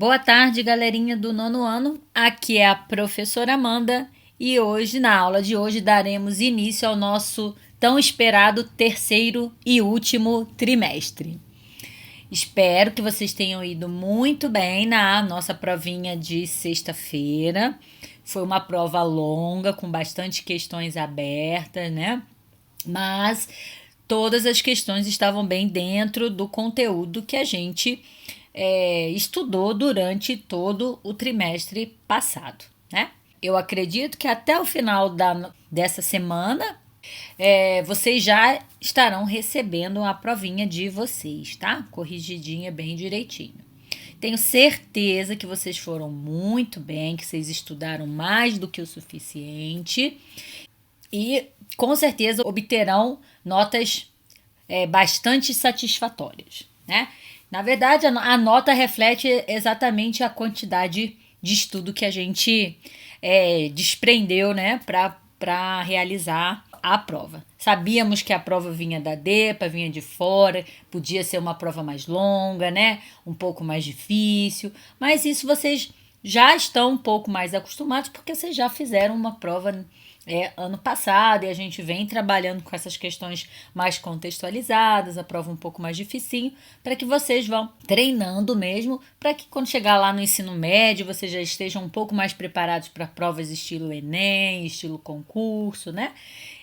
Boa tarde, galerinha do nono ano. Aqui é a professora Amanda e hoje, na aula de hoje, daremos início ao nosso tão esperado terceiro e último trimestre. Espero que vocês tenham ido muito bem na nossa provinha de sexta-feira. Foi uma prova longa, com bastante questões abertas, né? Mas todas as questões estavam bem dentro do conteúdo que a gente estudou durante todo o trimestre passado, né? Eu acredito que até o final dessa semana vocês já estarão recebendo a provinha de vocês, tá? Corrigidinha bem direitinho. Tenho certeza que vocês foram muito bem, que vocês estudaram mais do que o suficiente e com certeza obterão notas bastante satisfatórias, né? Na verdade, a nota reflete exatamente a quantidade de estudo que a gente desprendeu, né, para realizar a prova. Sabíamos que a prova vinha da DEPA, vinha de fora, podia ser uma prova mais longa, né, um pouco mais difícil, mas isso vocês já estão um pouco mais acostumados porque vocês já fizeram uma prova ano passado e a gente vem trabalhando com essas questões mais contextualizadas, a prova um pouco mais dificinho, para que vocês vão treinando mesmo, para que quando chegar lá no ensino médio, vocês já estejam um pouco mais preparados para provas estilo Enem, estilo concurso, né?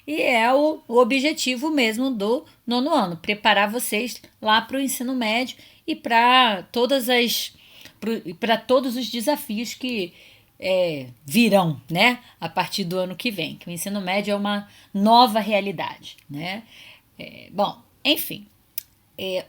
E é o objetivo mesmo do nono ano, preparar vocês lá para o ensino médio e para todos os desafios que virão, né, a partir do ano que vem, que o ensino médio é uma nova realidade, né? Bom, enfim,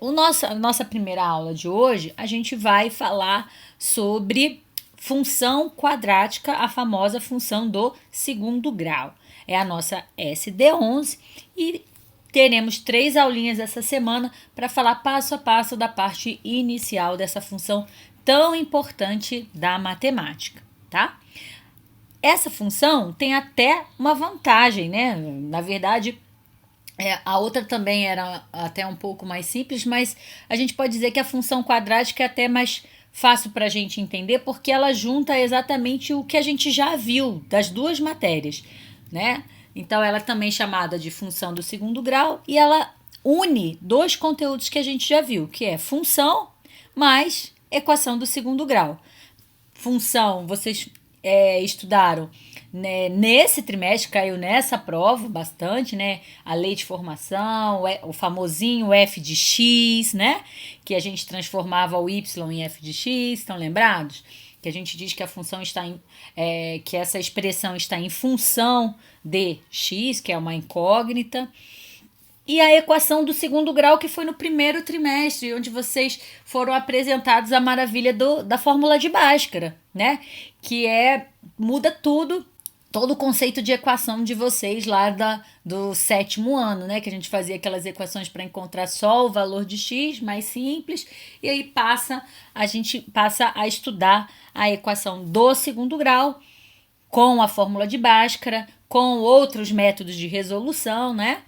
a nossa primeira aula de hoje, a gente vai falar sobre função quadrática, a famosa função do segundo grau. É a nossa SD11 e teremos 3 aulinhas essa semana para falar passo a passo da parte inicial dessa função tão importante da matemática. Tá? Essa função tem até uma vantagem, né? Na verdade, a outra também era até um pouco mais simples, mas a gente pode dizer que a função quadrática é até mais fácil para a gente entender, porque ela junta exatamente o que a gente já viu das duas matérias, né? Então, ela é também chamada de função do segundo grau e ela une dois conteúdos que a gente já viu, que é função mais equação do segundo grau. Função, vocês estudaram, né, nesse trimestre, caiu nessa prova bastante, né? A lei de formação, o famosinho f de x, né? Que a gente transformava o y em f de x, estão lembrados? Que a gente diz que a função está que essa expressão está em função de x, que é uma incógnita. E a equação do segundo grau, que foi no primeiro trimestre, onde vocês foram apresentados a maravilha da fórmula de Bhaskara, né? Que muda todo o conceito de equação de vocês lá do sétimo ano, né? Que a gente fazia aquelas equações para encontrar só o valor de x, mais simples, e aí a gente passa a estudar a equação do segundo grau com a fórmula de Bhaskara, com outros métodos de resolução, né?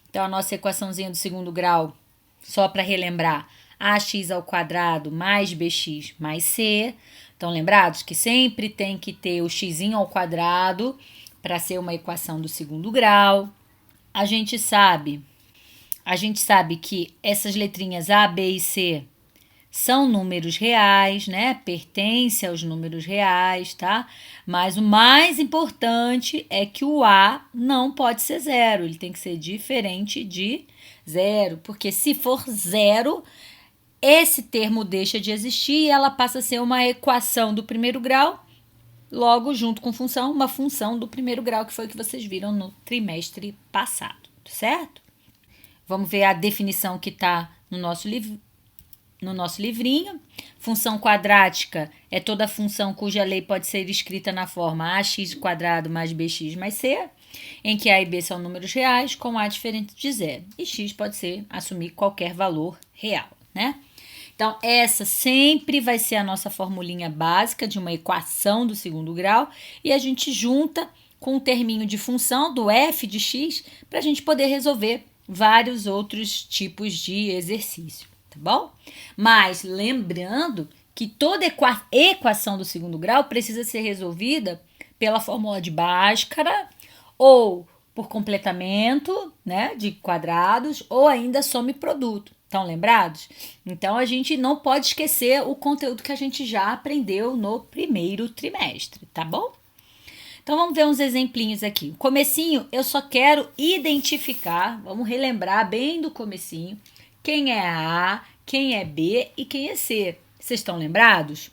Então, a nossa equaçãozinha do segundo grau, só para relembrar, ax ao quadrado mais bx mais c. Estão lembrados que sempre tem que ter o x ao quadrado para ser uma equação do segundo grau. A gente sabe que essas letrinhas A, B e C são números reais, né? Pertence aos números reais, tá? Mas o mais importante é que o A não pode ser zero, ele tem que ser diferente de zero, porque se for zero, esse termo deixa de existir e ela passa a ser uma equação do primeiro grau, logo junto com função, uma função do primeiro grau, que foi o que vocês viram no trimestre passado, certo? Vamos ver a definição que está no nosso livrinho. Função quadrática é toda função cuja lei pode ser escrita na forma ax² mais bx mais c, em que a e b são números reais com a diferente de zero. E x pode assumir qualquer valor real, né? Então, essa sempre vai ser a nossa formulinha básica de uma equação do segundo grau e a gente junta com o terminho de função do f de x para a gente poder resolver vários outros tipos de exercício, tá bom? Mas lembrando que toda equação do segundo grau precisa ser resolvida pela fórmula de Bhaskara ou por completamento, né, de quadrados, ou ainda soma e produto. Estão lembrados? Então, a gente não pode esquecer o conteúdo que a gente já aprendeu no primeiro trimestre, tá bom? Então, vamos ver uns exemplinhos aqui. O comecinho, eu só quero identificar, vamos relembrar bem do comecinho, quem é A, quem é B e quem é C. Vocês estão lembrados?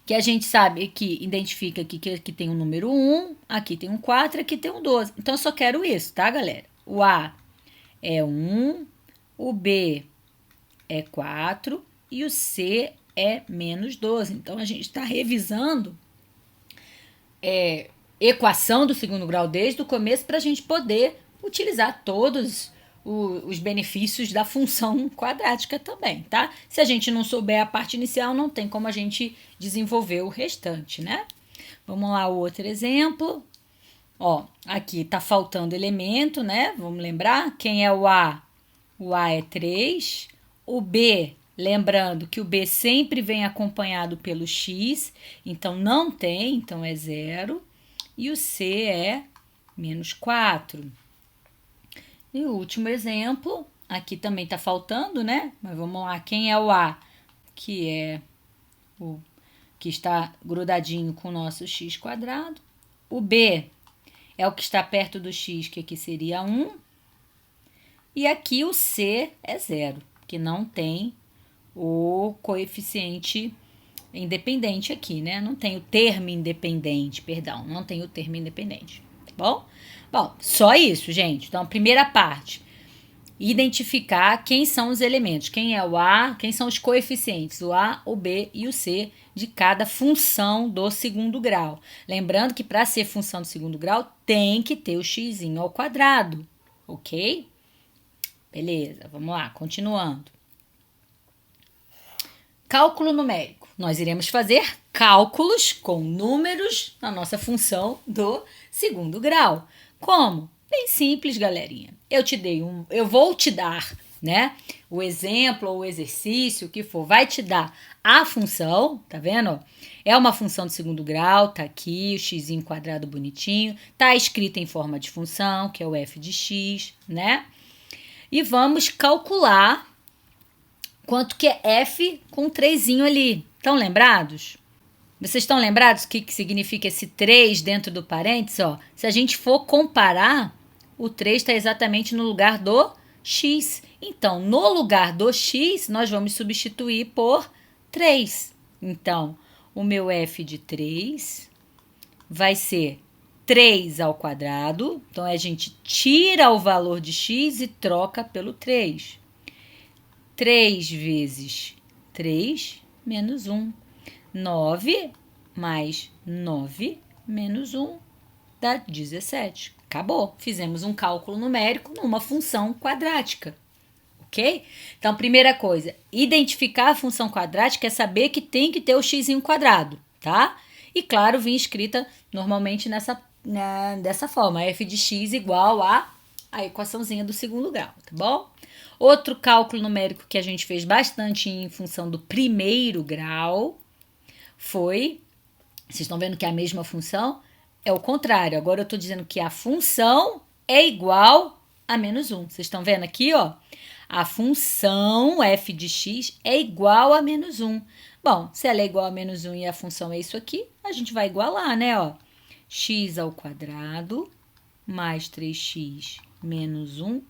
Que a gente sabe que identifica aqui que aqui tem um número 1, aqui tem um 4, aqui tem um 12. Então, eu só quero isso, tá, galera? O A é 1, o B é 4 e o C é menos 12. Então, a gente está revisando equação do segundo grau desde o começo para a gente poder utilizar todos os benefícios da função quadrática também, tá? Se a gente não souber a parte inicial, não tem como a gente desenvolver o restante, né? Vamos lá, o outro exemplo. Ó, aqui tá faltando elemento, né? Vamos lembrar, quem é o A? O A é 3. O B, lembrando que o B sempre vem acompanhado pelo X, então não tem, então é 0. E o C é menos 4. E o último exemplo, aqui também tá faltando, né? Mas vamos lá, quem é o A? Que é o que está grudadinho com o nosso x quadrado. O B é o que está perto do x, que aqui seria 1. E aqui o C é 0, que não tem o coeficiente independente aqui, né? Não tem o termo independente, perdão, não tem o termo independente, tá bom? Bom, só isso, gente. Então, a primeira parte, identificar quem são os elementos, quem é o A, quem são os coeficientes, o A, o B e o C de cada função do segundo grau. Lembrando que para ser função do segundo grau, tem que ter o x ao quadrado, ok? Beleza, vamos lá, continuando. Cálculo numérico. Nós iremos fazer cálculos com números na nossa função do segundo grau. Como? Bem simples, galerinha. Eu vou te dar, né, o exemplo ou o exercício, o que for, vai te dar a função, tá vendo? É uma função de segundo grau, tá aqui o x quadrado bonitinho, tá escrito em forma de função, que é o f de x, né? E vamos calcular quanto que é f com 3 ali. Estão lembrados? Vocês estão lembrados o que significa esse 3 dentro do parênteses? Ó, se a gente for comparar, o 3 está exatamente no lugar do x. Então, no lugar do x, nós vamos substituir por 3. Então, o meu f de 3 vai ser 3 ao quadrado. Então, a gente tira o valor de x e troca pelo 3. 3 vezes 3 menos 1. 9 mais 9 menos 1 dá 17. Acabou. Fizemos um cálculo numérico numa função quadrática. Ok? Então, primeira coisa, identificar a função quadrática é saber que tem que ter o x quadrado, tá? E, claro, vir escrita normalmente dessa forma, f de x igual a equaçãozinha do segundo grau, tá bom? Outro cálculo numérico que a gente fez bastante em função do primeiro grau foi, vocês estão vendo que é a mesma função? É o contrário, agora eu estou dizendo que a função é igual a menos 1. Vocês estão vendo aqui, ó? A função f de x é igual a menos 1. Bom, se ela é igual a menos 1 e a função é isso aqui, a gente vai igualar, né? Ó, x ao quadrado mais 3x menos 1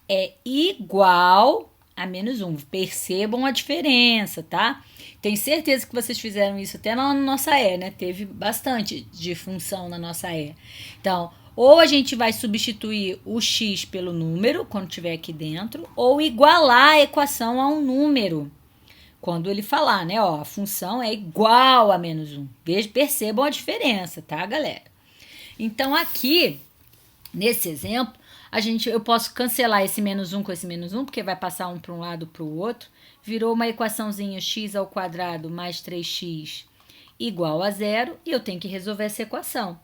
é igual a menos 1. Percebam a diferença, tá? Tenho certeza que vocês fizeram isso até na nossa E, né? Teve bastante de função na nossa E. Então, ou a gente vai substituir o x pelo número, quando estiver aqui dentro, ou igualar a equação a um número. Quando ele falar, né? Ó, a função é igual a menos 1. Percebam a diferença, tá, galera? Então, aqui, nesse exemplo, eu posso cancelar esse menos 1 com esse menos 1, porque vai passar um para um lado para o outro. Virou uma equaçãozinha x ao quadrado mais 3x igual a 0, e eu tenho que resolver essa equação.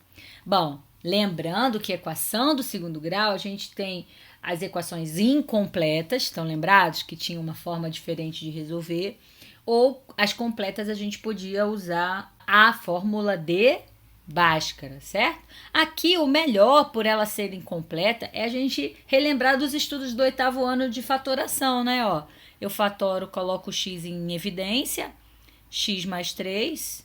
Bom, lembrando que a equação do segundo grau, a gente tem as equações incompletas, estão lembrados que tinha uma forma diferente de resolver, ou as completas a gente podia usar a fórmula de Bhaskara, certo? Aqui o melhor, por ela ser incompleta, é a gente relembrar dos estudos do 8º ano de fatoração, né? Ó, eu fatoro, coloco o x em evidência, x mais 3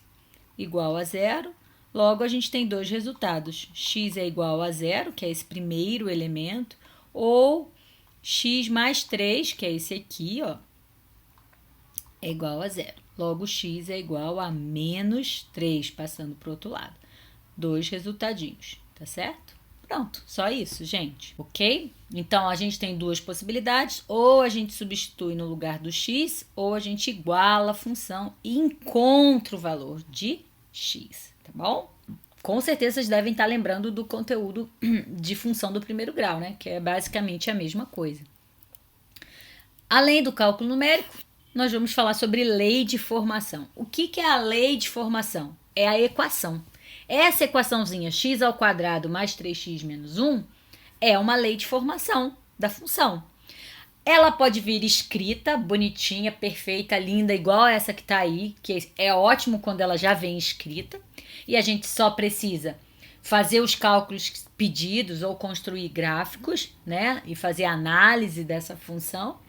igual a 0. Logo, a gente tem dois resultados. X é igual a 0, que é esse primeiro elemento, ou x mais 3, que é esse aqui, ó, é igual a 0. Logo, x é igual a menos 3, passando para o outro lado. Dois resultadinhos, tá certo? Pronto, só isso, gente, ok? Então, a gente tem duas possibilidades, ou a gente substitui no lugar do x, ou a gente iguala a função e encontra o valor de x, tá bom? Com certeza vocês devem estar lembrando do conteúdo de função do primeiro grau, né? Que é basicamente a mesma coisa. Além do cálculo numérico, nós vamos falar sobre lei de formação. O que é a lei de formação? É a equação. Essa equaçãozinha x ao quadrado mais 3x menos 1 é uma lei de formação da função. Ela pode vir escrita, bonitinha, perfeita, linda, igual essa que está aí, que é ótimo quando ela já vem escrita. E a gente só precisa fazer os cálculos pedidos ou construir gráficos, né? E fazer análise dessa função.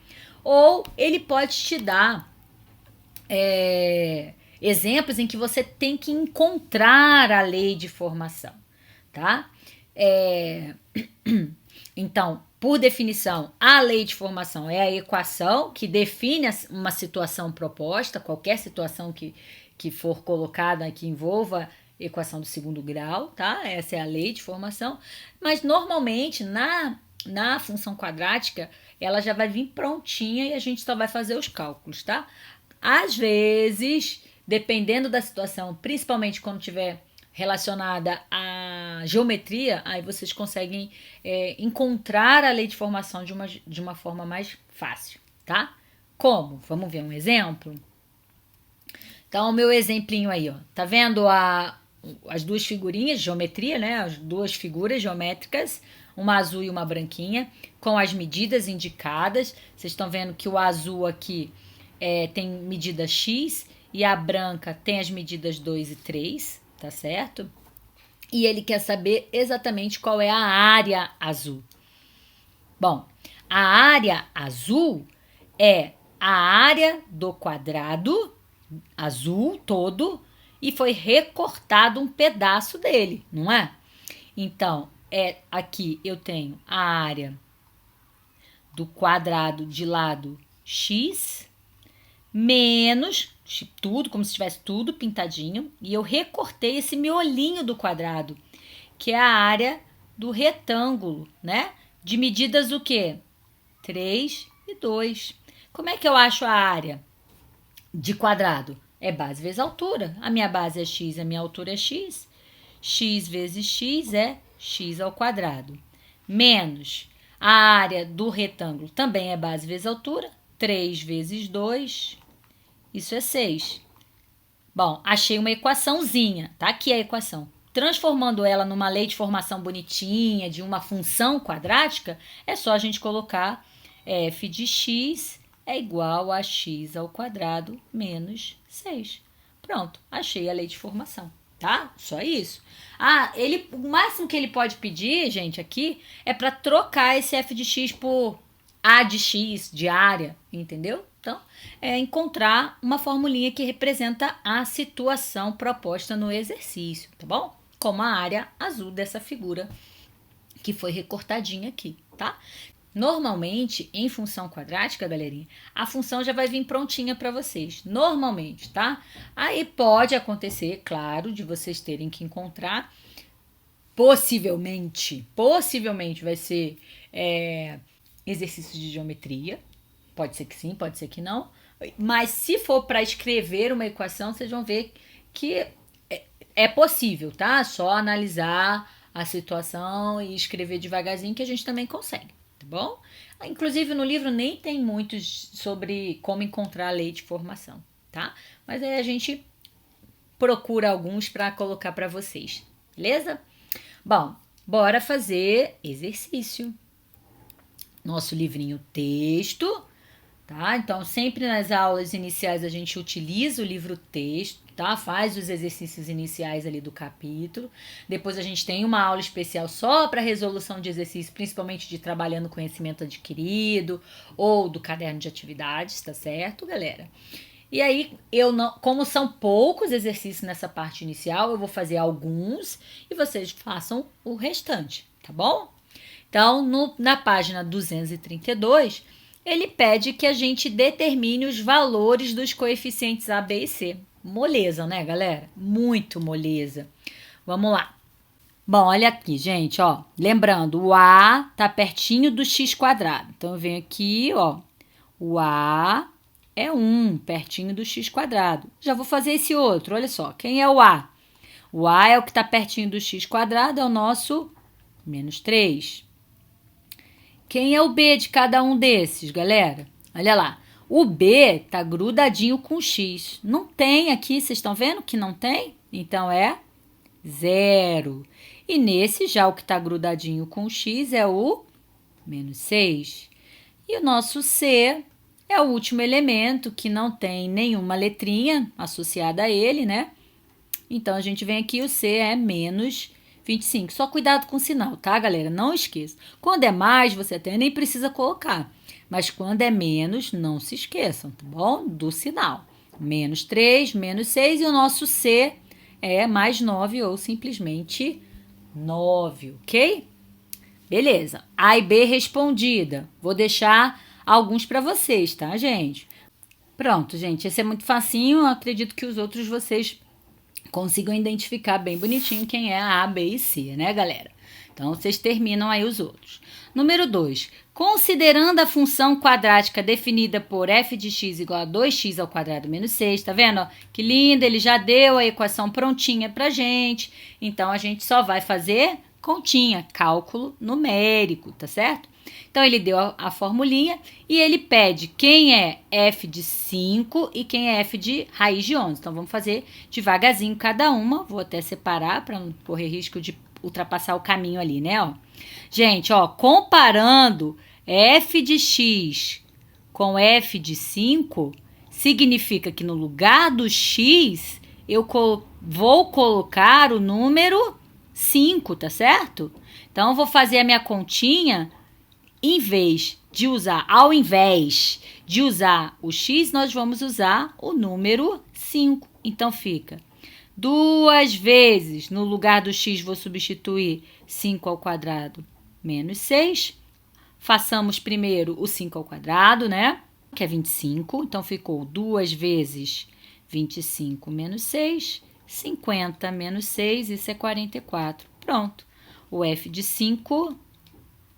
Ou ele pode te dar exemplos em que você tem que encontrar a lei de formação, tá? Então, por definição, a lei de formação é a equação que define uma situação proposta, qualquer situação que for colocada que envolva equação do segundo grau, tá? Essa é a lei de formação. Mas, normalmente, na função quadrática, ela já vai vir prontinha e a gente só vai fazer os cálculos, tá? Às vezes, dependendo da situação, principalmente quando tiver relacionada à geometria, aí vocês conseguem encontrar a lei de formação de uma forma mais fácil, tá? Como? Vamos ver um exemplo? Então, o meu exemplinho aí, ó. Tá vendo as duas figurinhas de geometria, né? As duas figuras geométricas, uma azul e uma branquinha, com as medidas indicadas. Vocês estão vendo que o azul aqui tem medida x e a branca tem as medidas 2 e 3, tá certo? E ele quer saber exatamente qual é a área azul. Bom, a área azul é a área do quadrado azul todo e foi recortado um pedaço dele, não é? Então, aqui eu tenho a área do quadrado de lado x menos tudo, como se tivesse tudo pintadinho, e eu recortei esse miolinho do quadrado, que é a área do retângulo, né? De medidas o quê? 3 e 2. Como é que eu acho a área de quadrado? É base vezes altura. A minha base é x, a minha altura é x. X vezes x é x ao quadrado. Menos a área do retângulo também é base vezes altura. 3 vezes 2, isso é 6. Bom, achei uma equaçãozinha, tá aqui a equação. Transformando ela numa lei de formação bonitinha, de uma função quadrática, é só a gente colocar f de x é igual a x ao quadrado menos 6. Pronto, achei a lei de formação, tá? Só isso. O máximo que ele pode pedir, gente, aqui, é para trocar esse f de x por a de x, de área, entendeu? Então, é encontrar uma formulinha que representa a situação proposta no exercício, tá bom? Como a área azul dessa figura que foi recortadinha aqui, tá? Normalmente, em função quadrática, galerinha, a função já vai vir prontinha para vocês. Normalmente, tá? Aí pode acontecer, claro, de vocês terem que encontrar. Possivelmente vai ser exercício de geometria. Pode ser que sim, pode ser que não. Mas se for para escrever uma equação, vocês vão ver que é possível, tá? Só analisar a situação e escrever devagarzinho que a gente também consegue, tá bom? Inclusive no livro nem tem muitos sobre como encontrar a lei de formação, tá? Mas aí a gente procura alguns para colocar para vocês, beleza? Bom, bora fazer exercício. Nosso livrinho texto tá? Então, sempre nas aulas iniciais a gente utiliza o livro-texto, tá? Faz os exercícios iniciais ali do capítulo. Depois a gente tem uma aula especial só para resolução de exercícios, principalmente de trabalhando conhecimento adquirido ou do caderno de atividades, tá certo, galera? E aí, como são poucos exercícios nessa parte inicial, eu vou fazer alguns e vocês façam o restante, tá bom? Então, na página 232, ele pede que a gente determine os valores dos coeficientes A, B e C. Moleza, né, galera? Muito moleza. Vamos lá. Bom, olha aqui, gente, ó. Lembrando, o A tá pertinho do x quadrado. Então, eu venho aqui, ó. O A é 1, pertinho do x quadrado. Já vou fazer esse outro, olha só. Quem é o A? O A é o que está pertinho do x quadrado, é o nosso menos 3. Quem é o B de cada um desses, galera? Olha lá. O B tá grudadinho com o x. Não tem aqui, vocês estão vendo que não tem? Então, é 0. E nesse, já o que está grudadinho com o x é o menos 6. E o nosso C é o último elemento que não tem nenhuma letrinha associada a ele, né? Então, a gente vem aqui, o C é menos 25. Só cuidado com o sinal, tá, galera? Não esqueça. Quando é mais, você até nem precisa colocar. Mas quando é menos, não se esqueçam, tá bom? Do sinal. Menos 3, menos 6 e o nosso C é mais 9 ou simplesmente 9, ok? Beleza. A e B respondida. Vou deixar alguns para vocês, tá, gente? Pronto, gente. Esse é muito facinho. Eu acredito que os outros vocês consigam identificar bem bonitinho quem é a B e C, né, galera? Então, vocês terminam aí os outros. Número 2. Considerando a função quadrática definida por f de x igual a 2x ao quadrado menos 6, tá vendo? Que lindo, ele já deu a equação prontinha pra gente. Então, a gente só vai fazer continha, cálculo numérico, tá certo? Então, ele deu a formulinha e ele pede quem é f de 5 e quem é f de raiz de 11. Então, vamos fazer devagarzinho cada uma. Vou até separar para não correr risco de ultrapassar o caminho ali, né? Ó. Gente, ó, comparando f de x com f de 5, significa que no lugar do x, eu vou colocar o número 5, tá certo? Então, eu vou fazer a minha continha, ao invés de usar o x, nós vamos usar o número 5. Então, fica 2 vezes, no lugar do x, vou substituir 5 ao quadrado menos 6. Façamos primeiro o 5 ao quadrado, né? Que é 25. Então, ficou 2 vezes 25 menos 6, 50 menos 6, isso é 44. Pronto. O f de 5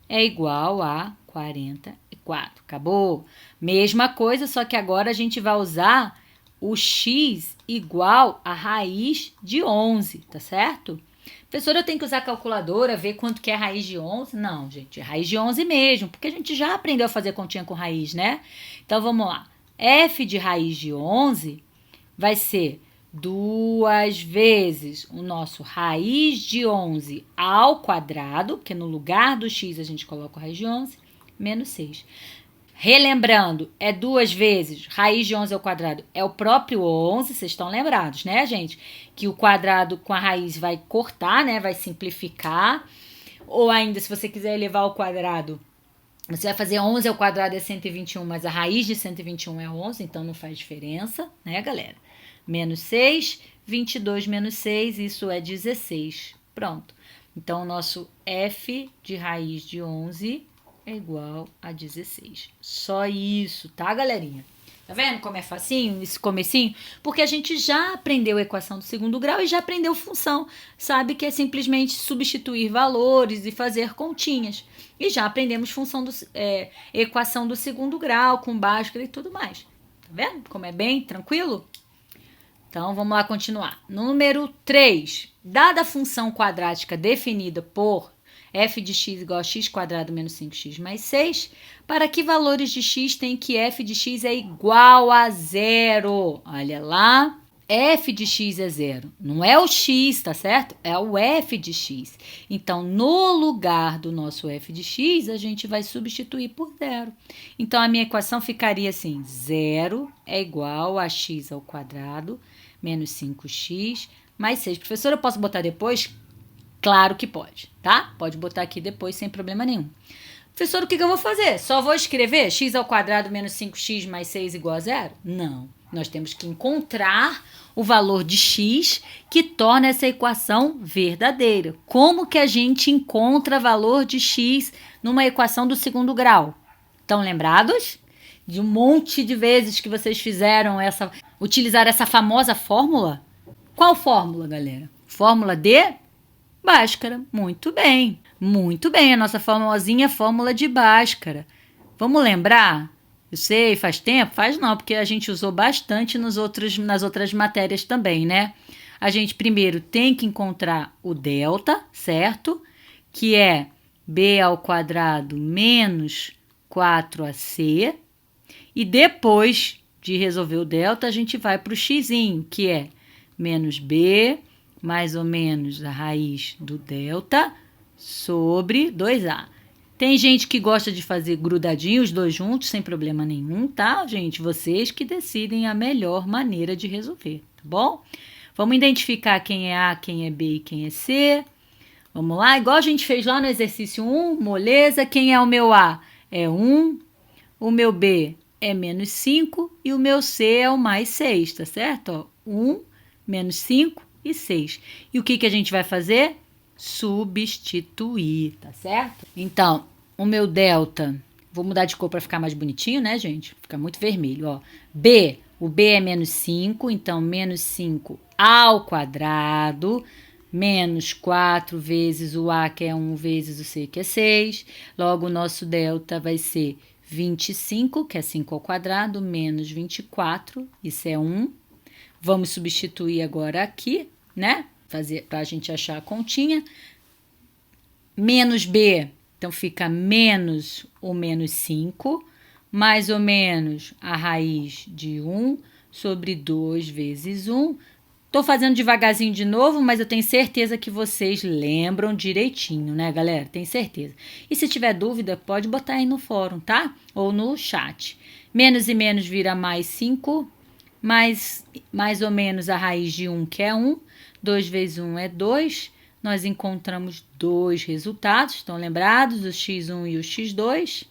é igual a 44. Acabou? Mesma coisa, só que agora a gente vai usar o x igual a raiz de 11, tá certo? Professora, eu tenho que usar a calculadora, ver quanto que é a raiz de 11? Não, gente, é raiz de 11 mesmo, porque a gente já aprendeu a fazer continha com raiz, né? Então, vamos lá. F de raiz de 11 vai ser 2 vezes o nosso raiz de 11 ao quadrado, porque no lugar do x a gente coloca a raiz de 11, menos 6. Relembrando, é 2 vezes raiz de 11 ao quadrado, é o próprio 11, vocês estão lembrados, né, gente? Que o quadrado com a raiz vai cortar, né, vai simplificar. Ou ainda, se você quiser elevar ao quadrado, você vai fazer 11 ao quadrado é 121, mas a raiz de 121 é 11, então não faz diferença, né, galera? Menos 6, 22 menos 6, isso é 16. Pronto. Então, o nosso f de raiz de 11 é igual a 16. Só isso, tá, galerinha? Tá vendo como é facinho esse comecinho? Porque a gente já aprendeu a equação do segundo grau e já aprendeu função. Sabe que é simplesmente substituir valores e fazer continhas. E já aprendemos equação do segundo grau, com Bhaskara e tudo mais. Tá vendo como é bem tranquilo? Então, vamos lá continuar. Número 3. Dada a função quadrática definida por f de x igual a x quadrado menos 5x mais 6, para que valores de x tem que f de x é igual a 0? Olha lá. f de x é zero. Não é o x, tá certo? É o f de x. Então, no lugar do nosso f de x, a gente vai substituir por zero. Então, a minha equação ficaria assim, zero é igual a x ao quadrado menos 5x mais 6. Professora, eu posso botar depois? Claro que pode, tá? Pode botar aqui depois sem problema nenhum. Professor, o que eu vou fazer? Só vou escrever x ao quadrado menos 5x mais 6 igual a zero? Não. Nós temos que encontrar o valor de x que torna essa equação verdadeira. Como que a gente encontra valor de x numa equação do segundo grau? Estão lembrados? De um monte de vezes que vocês fizeram utilizar essa famosa fórmula? Qual fórmula, galera? Fórmula de Bhaskara. Muito bem. Muito bem, a nossa famosinha fórmula de Bhaskara. Vamos lembrar? Eu sei, faz tempo? Faz não, porque a gente usou bastante nas outras matérias também, né? A gente primeiro tem que encontrar o delta, certo? Que é b ao quadrado menos 4ac. E depois de resolver o delta, a gente vai para o xzinho, que é menos b mais ou menos a raiz do delta sobre 2a. Tem gente que gosta de fazer grudadinho os dois juntos, sem problema nenhum, tá, gente? Vocês que decidem a melhor maneira de resolver, tá bom? Vamos identificar quem é A, quem é B e quem é C. Vamos lá, igual a gente fez lá no exercício 1, moleza. Quem é o meu A? É 1, o meu B é menos 5 e o meu C é o mais 6, tá certo? Ó, 1, menos 5 e 6. E o que a gente vai fazer? Substituir, tá certo? Então, o meu delta, vou mudar de cor para ficar mais bonitinho, né, gente? Fica muito vermelho, ó. B, o B é menos 5, então menos 5 ao quadrado, menos 4 vezes o A, que é 1, vezes o C, que é 6. Logo, o nosso delta vai ser 25, que é 5 ao quadrado, menos 24, isso é 1. Vamos substituir agora aqui, né? Fazer para a gente achar a continha. Menos B, então fica menos o menos 5, mais ou menos a raiz de 1 sobre 2 vezes 1. Estou fazendo devagarzinho de novo, mas eu tenho certeza que vocês lembram direitinho, né, galera? Tenho certeza. E se tiver dúvida, pode botar aí no fórum, tá? Ou no chat. Menos e menos vira mais 5, mais ou menos a raiz de 1, que é 1. 2 vezes 1 é 2. Nós encontramos dois resultados, estão lembrados? O x1 e o x2.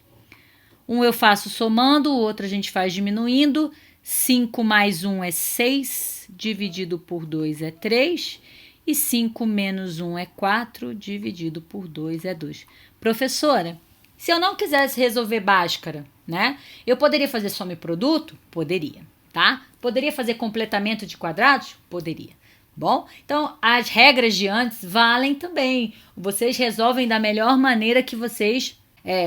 Um eu faço somando, o outro a gente faz diminuindo. 5 mais 1 é 6, dividido por 2 é 3. E 5 menos 1 é 4, dividido por 2 é 2. Professora, se eu não quisesse resolver Bhaskara, né? Eu poderia fazer soma e produto? Poderia, tá? Poderia fazer completamento de quadrados? Poderia. Bom, então as regras de antes valem também. Vocês resolvem da melhor maneira que vocês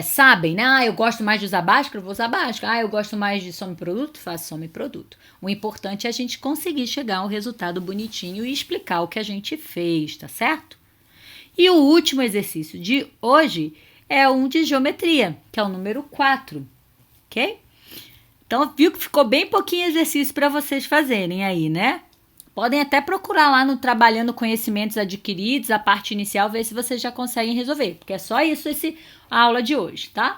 sabem, né? Ah, eu gosto mais de usar Bhaskara, vou usar Bhaskara. Ah, eu gosto mais de soma e produto, faço soma e produto. O importante é a gente conseguir chegar a um resultado bonitinho e explicar o que a gente fez, tá certo? E o último exercício de hoje é um de geometria, que é o número 4, ok? Então, viu que ficou bem pouquinho exercício para vocês fazerem aí, né? Podem até procurar lá no Trabalhando Conhecimentos Adquiridos, a parte inicial, ver se vocês já conseguem resolver, porque é só isso a aula de hoje, tá?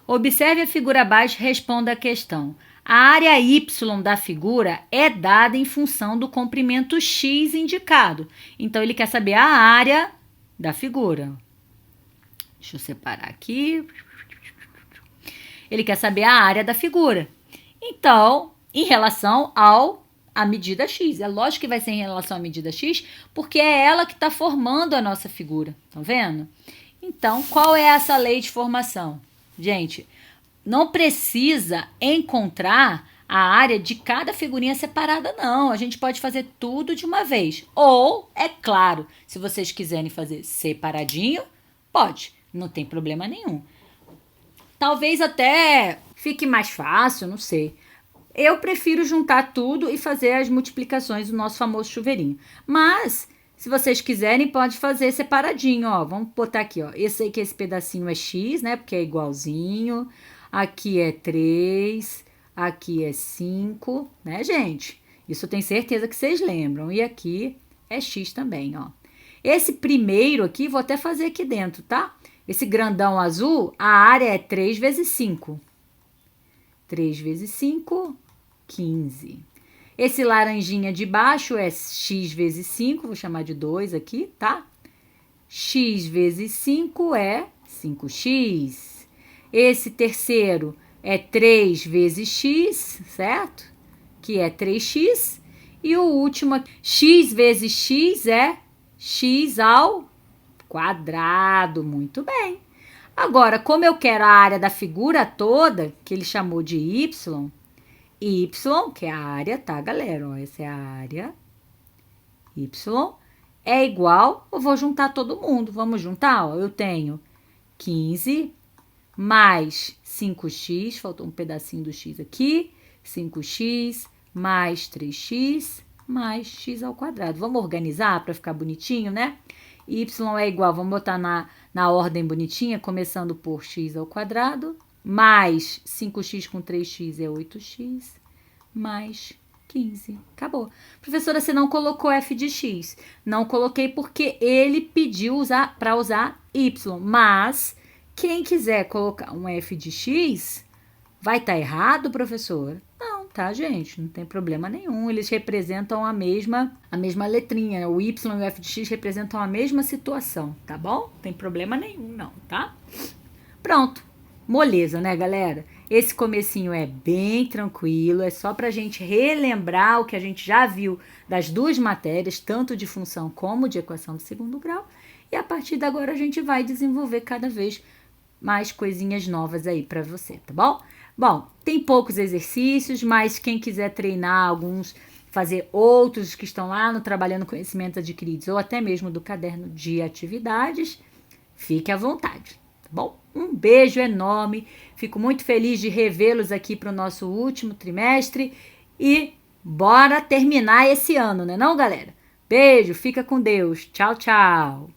Observe a figura abaixo e responda a questão. A área Y da figura é dada em função do comprimento X indicado. Então, ele quer saber a área da figura. Deixa eu separar aqui. Ele quer saber a área da figura. Então, em relação a medida X. É lógico que vai ser em relação à medida X, porque é ela que está formando a nossa figura. Estão vendo? Então, qual é essa lei de formação? Gente, não precisa encontrar a área de cada figurinha separada, não. A gente pode fazer tudo de uma vez. Ou, é claro, se vocês quiserem fazer separadinho, pode. Não tem problema nenhum. Talvez até fique mais fácil, não sei. Eu prefiro juntar tudo e fazer as multiplicações do nosso famoso chuveirinho. Mas, se vocês quiserem, pode fazer separadinho, ó. Vamos botar aqui, ó. Eu sei que esse pedacinho é x, né? Porque é igualzinho. Aqui é 3, aqui é 5, né, gente? Isso eu tenho certeza que vocês lembram. E aqui é x também, ó. Esse primeiro aqui, vou até fazer aqui dentro, tá? Esse grandão azul, a área é 3 vezes 5. 3 vezes 5, 15. Esse laranjinha de baixo é x vezes 5, vou chamar de 2 aqui, tá? X vezes 5 é 5x. Esse terceiro é 3 vezes x, certo? Que é 3x. E o último, x vezes x é x ao quadrado. Muito bem. Agora, como eu quero a área da figura toda, que ele chamou de y, que é a área, tá, galera? Ó, essa é a área. Y é igual, eu vou juntar todo mundo. Vamos juntar? Ó, eu tenho 15 mais 5x, faltou um pedacinho do x aqui, 5x mais 3x mais x ao quadrado. Vamos organizar para ficar bonitinho, né? Y é igual, vamos botar na ordem bonitinha, começando por x ao quadrado, mais 5x com 3x é 8x, mais 15. Acabou. Professora, você não colocou f de x. Não coloquei porque ele pediu para usar y, mas quem quiser colocar um f de x, vai estar errado, professora? Não, tá, gente? Não tem problema nenhum. Eles representam a mesma letrinha. O y e o f de x representam a mesma situação, tá bom? Não tem problema nenhum, não, tá? Pronto. Moleza, né, galera? Esse comecinho é bem tranquilo, é só pra gente relembrar o que a gente já viu das duas matérias, tanto de função como de equação de segundo grau. E a partir de agora a gente vai desenvolver cada vez mais coisinhas novas aí pra você, tá bom? Bom, tem poucos exercícios, mas quem quiser treinar alguns, fazer outros que estão lá no Trabalhando Conhecimentos Adquiridos ou até mesmo do caderno de atividades, fique à vontade, tá bom? Um beijo enorme, fico muito feliz de revê-los aqui para o nosso último trimestre e bora terminar esse ano, né não, galera? Beijo, fica com Deus, tchau, tchau!